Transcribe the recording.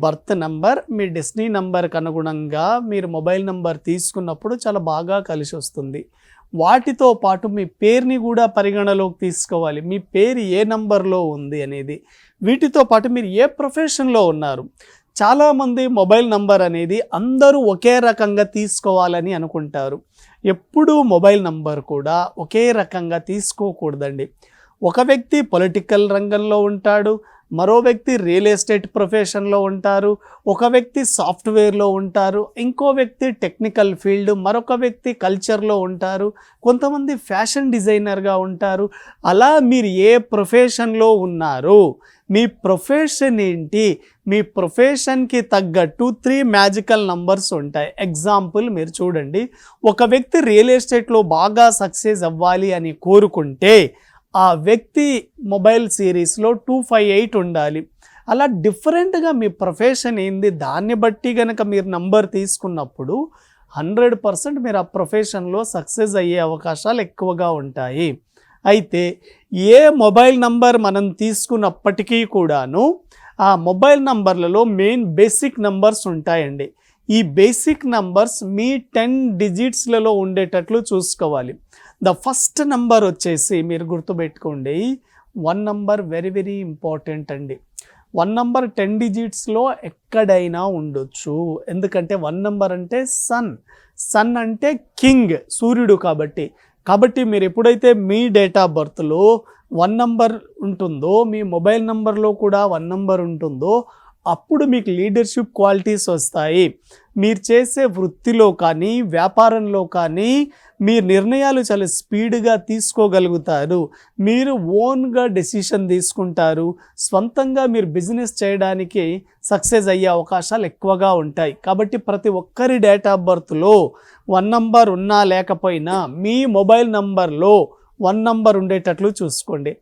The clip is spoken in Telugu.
బర్త్ నంబర్ మీ డెస్టినీ నంబర్కి అనుగుణంగా మీరు మొబైల్ నంబర్ తీసుకున్నప్పుడు చాలా బాగా కలిసి వస్తుంది. వాటితో పాటు మీ పేరుని కూడా పరిగణలోకి తీసుకోవాలి. మీ పేరు ఏ నంబర్లో ఉంది అనేది. వీటితో పాటు మీరు ఏ ప్రొఫెషన్లో ఉన్నారు. చాలామంది మొబైల్ నంబర్ అనేది అందరూ ఒకే రకంగా తీసుకోవాలని అనుకుంటారు. ఎప్పుడూ మొబైల్ నంబర్ కూడా ఒకే రకంగా తీసుకోకూడదండి. ఒక వ్యక్తి పొలిటికల్ రంగంలో ఉంటాడు, మరో వ్యక్తి రియల్ ఎస్టేట్ ప్రొఫెషన్లో ఉంటారు, ఒక వ్యక్తి సాఫ్ట్వేర్లో ఉంటారు, ఇంకో వ్యక్తి టెక్నికల్ ఫీల్డ్, మరొక వ్యక్తి కల్చర్లో ఉంటారు, కొంతమంది ఫ్యాషన్ డిజైనర్గా ఉంటారు. అలా మీరు ఏ ప్రొఫెషన్లో ఉన్నారు, మీ ప్రొఫెషన్ ఏంటి, మీ ప్రొఫెషన్కి తగ్గట్టు 3 మ్యాజికల్ నంబర్స్ ఉంటాయి. ఎగ్జాంపుల్ మీరు చూడండి, ఒక వ్యక్తి రియల్ ఎస్టేట్లో బాగా సక్సెస్ అవ్వాలి అని కోరుకుంటే ఆ వ్యక్తి మొబైల్ సిరీస్లో 258 ఉండాలి. అలా డిఫరెంట్గా మీ ప్రొఫెషన్ ఏంది దాన్ని బట్టి కనుక మీరు నంబర్ తీసుకున్నప్పుడు 100% మీరు ఆ ప్రొఫెషన్లో సక్సెస్ అయ్యే అవకాశాలు ఎక్కువగా ఉంటాయి. అయితే ఏ మొబైల్ నంబర్ మనం తీసుకున్నప్పటికీ కూడాను ఆ మొబైల్ నంబర్లలో మెయిన్ బేసిక్ నంబర్స్ ఉంటాయండి. ఈ బేసిక్ నంబర్స్ మీ 10 డిజిట్స్లలో ఉండేటట్లు చూసుకోవాలి. ద ఫస్ట్ నంబర్ వచ్చేసి మీరు గుర్తుపెట్టుకోండి, 1 నంబర్ వెరీ వెరీ ఇంపార్టెంట్ అండి. 1 నంబర్ 10 డిజిట్స్లో ఎక్కడైనా ఉండొచ్చు. ఎందుకంటే 1 నంబర్ అంటే సన్ అంటే కింగ్, సూర్యుడు. కాబట్టి మీరు ఎప్పుడైతే మీ డేట్ ఆఫ్ బర్త్లో 1 నంబర్ ఉంటుందో, మీ మొబైల్ నంబర్లో కూడా 1 నంబర్ ఉంటుందో, అప్పుడు మీకు లీడర్షిప్ క్వాలిటీస్ వస్తాయి. మీరు చేసే వృత్తిలో కానీ వ్యాపారంలో కానీ మీ నిర్ణయాలు చాలా స్పీడ్గా తీసుకోగలుగుతారు. మీరు ఓన్గా డెసిషన్ తీసుకుంటారు. స్వంతంగా మీరు బిజినెస్ చేయడానికి సక్సెస్ అయ్యే అవకాశాలు ఎక్కువగా ఉంటాయి. కాబట్టి ప్రతి ఒక్కరి డేట్ ఆఫ్ బర్త్లో 1 నంబర్ ఉన్నా లేకపోయినా మీ మొబైల్ నంబర్లో 1 నంబర్ ఉండేటట్లు చూసుకోండి.